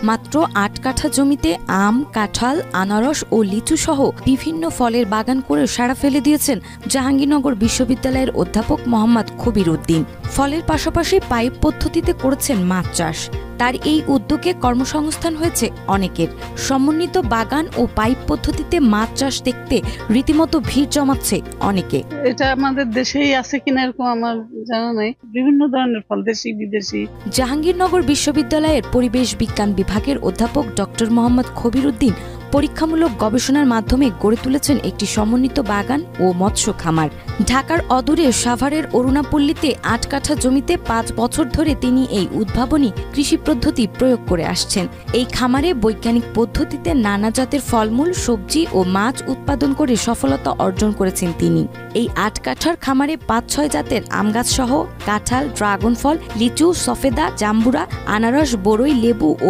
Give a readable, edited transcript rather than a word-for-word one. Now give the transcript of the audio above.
মাত্র ৮ কাঠা জমিতে আম, কাঁঠাল, আনারস ও লিচু সহ বিভিন্ন ফলের বাগান করে সাড়া ফেলে দিয়েছেন জাহাঙ্গীরনগর বিশ্ববিদ্যালয়ের অধ্যাপক মোহাম্মদ খবির উদ্দিন। ফলের পাশাপাশি পাইপ পদ্ধতিতে করেছেন মাছ চাষ। তার এই উদ্যোগে কর্মসংস্থান হয়েছে অনেকের। সমন্বিত বাগান ও পাইপ পদ্ধতিতে মাছ চাষ দেখতে রীতিমতো ভিড় জমাচ্ছে অনেকে। এটা আমাদের দেশেই আছে কিনা এরকম আমার জানা নাই। বিভিন্ন ধরনের ফল, দেশি বিদেশি। জাহাঙ্গীরনগর বিশ্ববিদ্যালয়ের পরিবেশ বিজ্ঞান বিভাগের অধ্যাপক ডক্টর মোহাম্মদ খবির উদ্দিন পরীক্ষামূলক গবেষণার মাধ্যমে গড়ে তুলেছেন একটি সমন্বিত বাগান ও মৎস্য খামার। ঢাকার অদূরে সাভারের অরুণাপল্লীতে ৮ কাঠা জমিতে ৫ বছর ধরে তিনি এই উদ্ভাবনী কৃষি পদ্ধতি প্রয়োগ করে আসছেন। এই খামারে বৈজ্ঞানিক পদ্ধতিতে নানা জাতের ফলমূল, সবজি ও মাছ উৎপাদন করে সফলতা অর্জন করেছেন তিনি। এই ৮ কাঠার খামারে ৫-৬ জাতের আম গাছ সহ কাঁঠাল, ড্রাগন ফল, লিচু, সফেদা, জাম্বুরা, আনারস, বরই, লেবু ও